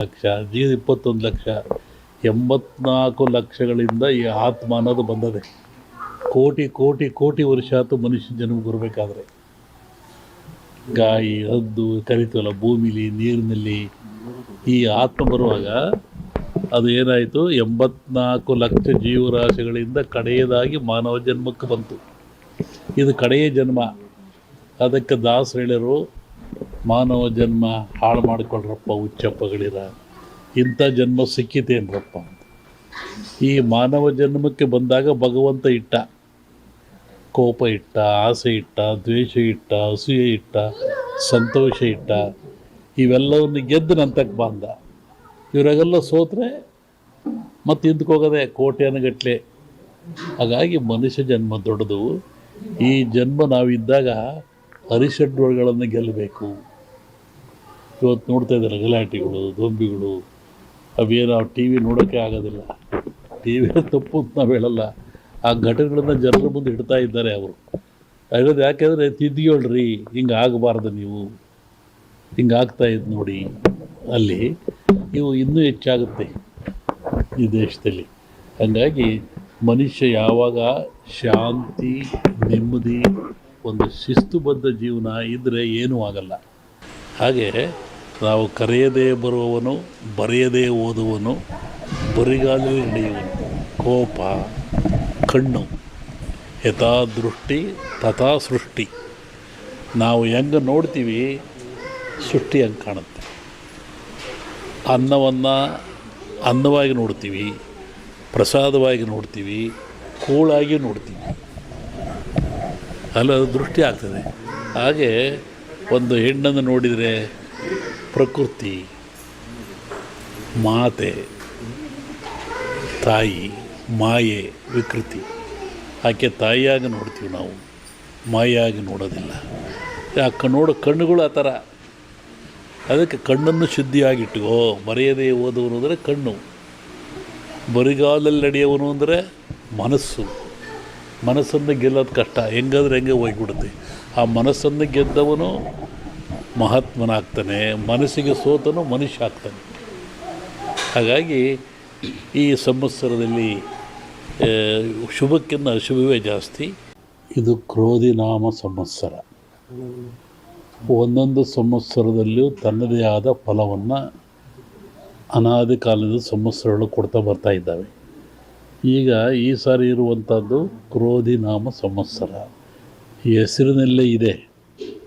ಲಕ್ಷ, ಜೀವ 21 ಲಕ್ಷ, 84 ಲಕ್ಷಗಳಿಂದ ಈ ಆತ್ಮ ಅನ್ನೋದು ಬಂದದೆ. ಕೋಟಿ ಕೋಟಿ ಕೋಟಿ ವರ್ಷ ಆಯ್ತು ಮನುಷ್ಯ ಜನ್ಮಕ್ಕೆ ಬರಬೇಕಾದ್ರೆ. ಗಾಯಿ, ಹದ್ದು ಕರಿತೀವಲ್ಲ, ಭೂಮಿಲಿ, ನೀರಿನಲ್ಲಿ ಈ ಆತ್ಮ ಬರುವಾಗ ಅದು ಏನಾಯಿತು, 84 ಲಕ್ಷ ಜೀವರಾಶಿಗಳಿಂದ ಕಡೆಯದಾಗಿ ಮಾನವ ಜನ್ಮಕ್ಕೆ ಬಂತು. ಇದು ಕಡೆಯ ಜನ್ಮ. ಅದಕ್ಕೆ ದಾಸರು ಹೇಳಿರು, ಮಾನವ ಜನ್ಮ ಹಾಳು ಮಾಡಿಕೊಳ್ರಪ್ಪ ಹುಚ್ಚಪ್ಪಗಳಿರ, ಇಂಥ ಜನ್ಮ ಸಿಕ್ಕಿತೇನ್ರಪ್ಪ ಅಂತ. ಈ ಮಾನವ ಜನ್ಮಕ್ಕೆ ಬಂದಾಗ ಭಗವಂತ ಇಟ್ಟ, ಕೋಪ ಇಟ್ಟ, ಆಸೆ ಇಟ್ಟ, ದ್ವೇಷ ಇಟ್ಟ, ಅಸೂಯೆ ಇಟ್ಟ, ಸಂತೋಷ ಇಟ್ಟ, ಇವೆಲ್ಲವನ್ನು ಗೆದ್ದು ನಂತಕ್ಕೆ ಬಂದ. ಇವರಾಗೆಲ್ಲ ಸೋತ್ರೆ ಮತ್ತೆ ಹಿಂದಕ್ಕೋಗೋದೆ ಕೋಟ್ಯಾನುಗಟ್ಟಲೆ. ಹಾಗಾಗಿ ಮನುಷ್ಯ ಜನ್ಮ ದೊಡ್ಡದು. ಈ ಜನ್ಮ ನಾವಿದ್ದಾಗ ಅರಿಷಡ್ವರ್ಗಳನ್ನು ಗೆಲ್ಲಬೇಕು. ಇವತ್ತು ನೋಡ್ತಾ ಇದ್ದಾರೆ ಗಲಾಟೆಗಳು, ದೊಂಬಿಗಳು, ಅವೇನು ಟಿ ವಿ ನೋಡೋಕ್ಕೆ ಆಗೋದಿಲ್ಲ. ಟಿ ವಿ ತಪ್ಪು ಅಂತ ನಾವು ಹೇಳಲ್ಲ, ಆ ಘಟನೆಗಳನ್ನು ಜನರ ಮುಂದೆ ಇಡ್ತಾ ಇದ್ದಾರೆ ಅವರು. ಹೇಳೋದು ಯಾಕೆಂದರೆ, ತಿದ್ದಿಹೇಳ್ರಿ, ಹಿಂಗೆ ಆಗಬಾರ್ದು, ನೀವು ಹಿಂಗೆ ಆಗ್ತಾಯಿದ್ದು ನೋಡಿ. ಅಲ್ಲಿ ಇವು ಇನ್ನೂ ಹೆಚ್ಚಾಗುತ್ತೆ ಈ ದೇಶದಲ್ಲಿ. ಹಾಗಾಗಿ ಮನುಷ್ಯ ಯಾವಾಗ ಶಾಂತಿ, ನೆಮ್ಮದಿ, ಒಂದು ಶಿಸ್ತುಬದ್ಧ ಜೀವನ ಇದ್ದರೆ ಏನೂ ಆಗಲ್ಲ. ಹಾಗೆ ನಾವು ಕರೆಯದೇ ಬರುವವನು, ಬರೆಯದೇ ಓದುವನು, ಬರಿಗಾಲಲ್ಲಿ ನಡೆಯುವನು. ಕೋಪ, ಕಣ್ಣು, ಯಥಾ ದೃಷ್ಟಿ ತಥಾ ಸೃಷ್ಟಿ. ನಾವು ಹೆಂಗೆ ನೋಡ್ತೀವಿ ಸೃಷ್ಟಿ ಹಂಗೆ ಕಾಣುತ್ತೆ. ಅನ್ನವನ್ನು ಅನ್ನವಾಗಿ ನೋಡ್ತೀವಿ, ಪ್ರಸಾದವಾಗಿ ನೋಡ್ತೀವಿ, ಕೂಳಾಗಿ ನೋಡ್ತೀವಿ, ಅಲ್ಲ ದೃಷ್ಟಿ ಆಗ್ತದೆ. ಹಾಗೆ ಒಂದು ಹೆಣ್ಣನ್ನು ನೋಡಿದರೆ ಪ್ರಕೃತಿ, ಮಾತೆ, ತಾಯಿ, ಮಾಯೆ, ವಿಕೃತಿ. ಆಕೆ ತಾಯಿಯಾಗಿ ನೋಡ್ತೀವಿ ನಾವು, ಮಾಯಾಗಿ ನೋಡೋದಿಲ್ಲ. ಯಾಕೆ ನೋಡೋ ಕಣ್ಣುಗಳು ಆ ಥರ. ಅದಕ್ಕೆ ಕಣ್ಣನ್ನು ಶುದ್ಧಿಯಾಗಿಟ್ಟುಕೋ. ಬರೆಯದೇ ಓದುವನು ಅಂದರೆ ಕಣ್ಣು, ಬರಿಗಾಲಲ್ಲಿ ನಡೆಯುವನು ಅಂದರೆ ಮನಸ್ಸು. ಮನಸ್ಸನ್ನು ಗೆಲ್ಲೋದು ಕಷ್ಟ, ಹೆಂಗಾದ್ರೆ ಹೆಂಗೆ ಹೋಗಿಬಿಡುತ್ತೆ. ಆ ಮನಸ್ಸನ್ನು ಗೆದ್ದವನು ಮಹಾತ್ಮನಾಗ್ತಾನೆ, ಮನಸ್ಸಿಗೆ ಸೋತನು ಮನುಷ್ಯ ಆಗ್ತಾನೆ. ಹಾಗಾಗಿ ಈ ಸಂವತ್ಸರದಲ್ಲಿ ಶುಭಕ್ಕಿಂತ ಅಶುಭವೇ ಜಾಸ್ತಿ. ಇದು ಕ್ರೋಧಿ ನಾಮ ಸಂವತ್ಸರ. ಒಂದೊಂದು ಸಂವತ್ಸರದಲ್ಲಿಯೂ ತನ್ನದೇ ಆದ ಫಲವನ್ನು ಅನಾದಿ ಕಾಲದ ಸಂವತ್ಸರಗಳು ಕೊಡ್ತಾ ಬರ್ತಾ ಇದ್ದಾವೆ. ಈಗ ಈ ಸಾರಿ ಇರುವಂಥದ್ದು ಕ್ರೋಧಿ ನಾಮ ಸಂವತ್ಸರ. ಈ ಹೆಸರಿನಲ್ಲೇ ಇದೆ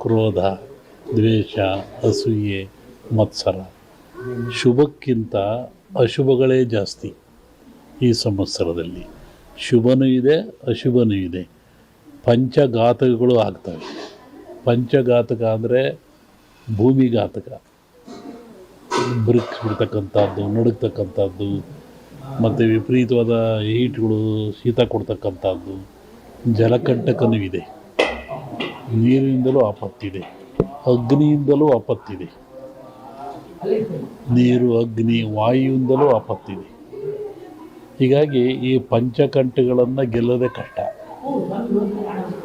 ಕ್ರೋಧ, ದ್ವೇಷ, ಅಸೂಯೆ, ಮತ್ಸರ. ಶುಭಕ್ಕಿಂತ ಅಶುಭಗಳೇ ಜಾಸ್ತಿ ಈ ಸಂವತ್ಸರದಲ್ಲಿ. ಶುಭನೂ ಇದೆ, ಅಶುಭನೂ ಇದೆ. ಪಂಚಘಾತಕಗಳು ಆಗ್ತವೆ. ಪಂಚಘಾತಕ ಅಂದರೆ ಭೂಮಿಘಾತಕ, ಬ್ರಿಕ್ಸ್ ಬಿಡ್ತಕ್ಕಂಥದ್ದು, ನಡುಗ್ತಕ್ಕಂಥದ್ದು, ಮತ್ತು ವಿಪರೀತವಾದ ಹೀಟ್ಗಳು, ಶೀತ ಕೊಡ್ತಕ್ಕಂಥದ್ದು. ಜಲಕಂಟಕನೂ ಇದೆ, ನೀರಿನಿಂದಲೂ ಆಪತ್ತಿದೆ, ಅಗ್ನಿಯಿಂದಲೂ ಆಪತ್ತಿದೆ. ನೀರು, ಅಗ್ನಿ, ವಾಯುವಿಂದಲೂ ಆಪತ್ತಿದೆ. ಹೀಗಾಗಿ ಈ ಪಂಚಕಂಠಗಳನ್ನು ಗೆಲ್ಲೋದೇ ಕಷ್ಟ.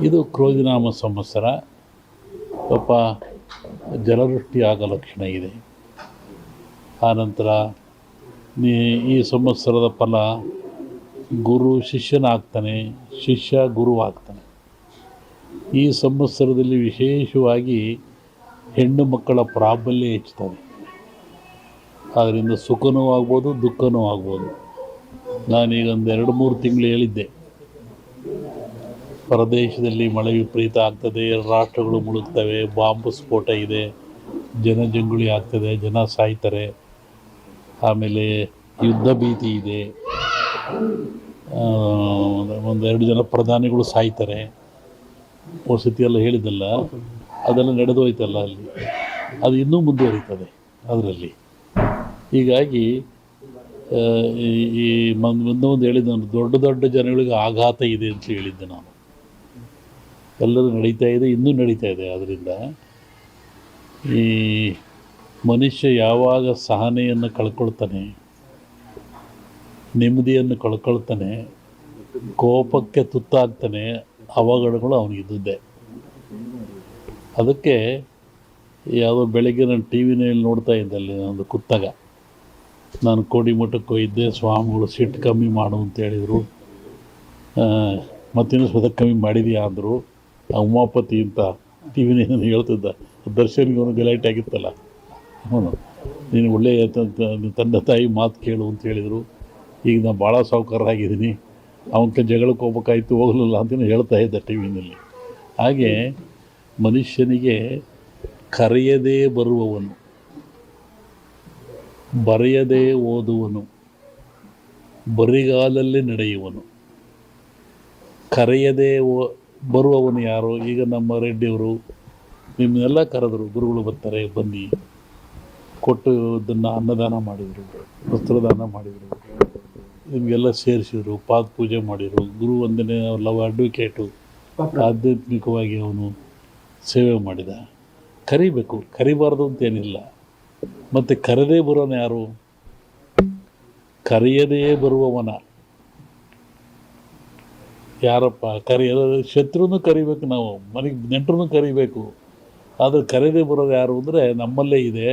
ಇದು ಕ್ರೋಧಿನಾಮ ಸಂವತ್ಸರ. ಪಾಪ ಜಲವೃಷ್ಟಿ ಆಗೋ ಲಕ್ಷಣ ಇದೆ. ಆನಂತರ ಈ ಸಂವತ್ಸರದ ಫಲ ಗುರು ಶಿಷ್ಯನಾಗ್ತಾನೆ, ಶಿಷ್ಯ ಗುರು ಆಗ್ತಾನೆ. ಈ ಸಂವತ್ಸರದಲ್ಲಿ ವಿಶೇಷವಾಗಿ ಹೆಣ್ಣು ಮಕ್ಕಳ ಪ್ರಾಬಲ್ಯ ಹೆಚ್ಚುತ್ತದೆ. ಅದರಿಂದ ಸುಖನೂ ಆಗ್ಬೋದು, ದುಃಖನೂ ಆಗ್ಬೋದು. ನಾನೀಗ ಒಂದು 2-3 ತಿಂಗಳು ಹೇಳಿದ್ದೆ, ಹೊರದೇಶದಲ್ಲಿ ಮಳೆ ವಿಪರೀತ ಆಗ್ತದೆ, ರಾಷ್ಟ್ರಗಳು ಮುಳುಗ್ತವೆ, ಬಾಂಬ್ ಸ್ಫೋಟ ಇದೆ, ಜನಜಂಗುಳಿ ಆಗ್ತದೆ, ಜನ ಸಾಯ್ತಾರೆ, ಆಮೇಲೆ ಯುದ್ಧ ಭೀತಿ ಇದೆ, 1-2 ಜನ ಪ್ರಧಾನಿಗಳು ಸಾಯ್ತಾರೆ. ವಸತಿಯೆಲ್ಲ ಹೇಳಿದ್ದಲ್ಲ, ಅದೆಲ್ಲ ನಡೆದೋಯ್ತಲ್ಲ ಅಲ್ಲಿ, ಅದು ಇನ್ನೂ ಮುಂದುವರಿತದೆ ಅದರಲ್ಲಿ. ಹೀಗಾಗಿ ಈ ಒಂದು ಹೇಳಿದ್ದೆ ನಾನು, ದೊಡ್ಡ ದೊಡ್ಡ ಜನಗಳಿಗೆ ಆಘಾತ ಇದೆ ಅಂತ ಹೇಳಿದ್ದೆ ನಾನು. ಎಲ್ಲರೂ ನಡೀತಾ ಇದೆ, ಇನ್ನೂ ನಡೀತಾ ಇದೆ. ಆದ್ದರಿಂದ ಈ ಮನುಷ್ಯ ಯಾವಾಗ ಸಹನೆಯನ್ನು ಕಳ್ಕೊಳ್ತಾನೆ, ನೆಮ್ಮದಿಯನ್ನು ಕಳ್ಕೊಳ್ತಾನೆ, ಕೋಪಕ್ಕೆ ತುತ್ತಾಗ್ತಾನೆ, ಅವಘಡಗಳು ಅವನಿಗಿದ್ದೇ. ಅದಕ್ಕೆ ಯಾವುದೋ ಬೆಳಗ್ಗೆ ನಾನು ಟಿ ವಿನಲ್ಲಿ ನೋಡ್ತಾ ಇದ್ದಲ್ಲಿ ಒಂದು ಕುತ್ತಗ ನಾನು ಕೋಡಿಮಠಕ್ಕೆ ಹೋಗಿದ್ದೆ, ಸ್ವಾಮಿಗಳು ಸಿಟ್ಟು ಕಮ್ಮಿ ಮಾಡು ಅಂತ ಹೇಳಿದರು. ಮತ್ತಿನ್ನೂ ಸ್ವತಃ ಕಮ್ಮಿ ಮಾಡಿದೆಯಾ ಅಂದರು. ಆ ಉಮಾಪತಿ ಅಂತ ಟಿ ವಿನೇನು ಹೇಳ್ತಿದ್ದ, ದರ್ಶನ್ಗೆ ಅವನು ಗಲಾಟೆ ಆಗಿತ್ತಲ್ಲ, ಅವನು ನೀನು ಒಳ್ಳೆಯ ತಂದೆ ತಾಯಿ ಮಾತು ಕೇಳು ಅಂತ ಹೇಳಿದರು. ಈಗ ನಾನು ಭಾಳ ಸಾಹುಕಾರರಾಗಿದ್ದೀನಿ, ಅವನ ಜಗಳಕ್ಕೆ ಹೋಗ್ಬೇಕಾಯ್ತು, ಹೋಗಲಿಲ್ಲ ಅಂತಲೂ ಹೇಳ್ತಾ ಇದ್ದ ಟಿ ವಿನಲ್ಲಿ. ಹಾಗೆ ಮನುಷ್ಯನಿಗೆ ಕರೆಯದೇ ಬರುವವನು, ಬರೆಯದೇ ಓದುವನು, ಬರಿಗಾಲಲ್ಲಿ ನಡೆಯುವನು, ಕರೆಯದೇ ಬರುವವನು ಯಾರು? ಈಗ ನಮ್ಮ ರೆಡ್ಡಿಯವರು ನಿಮ್ಮನ್ನೆಲ್ಲ ಕರೆದರು, ಗುರುಗಳು ಬರ್ತಾರೆ ಬನ್ನಿ, ಕೊಟ್ಟು ಇದನ್ನು ಅನ್ನದಾನ ಮಾಡಿದರು, ವಸ್ತ್ರದಾನ ಮಾಡಿದರು, ನಿಮಗೆಲ್ಲ ಸೇರಿಸಿದರು, ಪಾದ ಪೂಜೆ ಮಾಡಿದರು, ಗುರು ವಂದನೆ ಲವ್ ಅಡ್ವೊಕೇಟು, ಆಧ್ಯಾತ್ಮಿಕವಾಗಿ ಅವನು ಸೇವೆ ಮಾಡಿದ. ಕರಿಬೇಕು, ಕರಿಬಾರ್ದು ಅಂತೇನಿಲ್ಲ. ಮತ್ತು ಕರೆದೇ ಬರೋನು ಯಾರು? ಕರೆಯದೇ ಬರುವವನ ಯಾರಪ್ಪ? ಕರೆಯದ ಶತ್ರುನೂ ಕರಿಬೇಕು, ನಾವು ಮನೆಗೆ ನೆಂಟರನ್ನು ಕರಿಬೇಕು. ಆದರೆ ಕರೆದೇ ಬರೋದು ಯಾರು ಅಂದರೆ ನಮ್ಮಲ್ಲೇ ಇದೆ.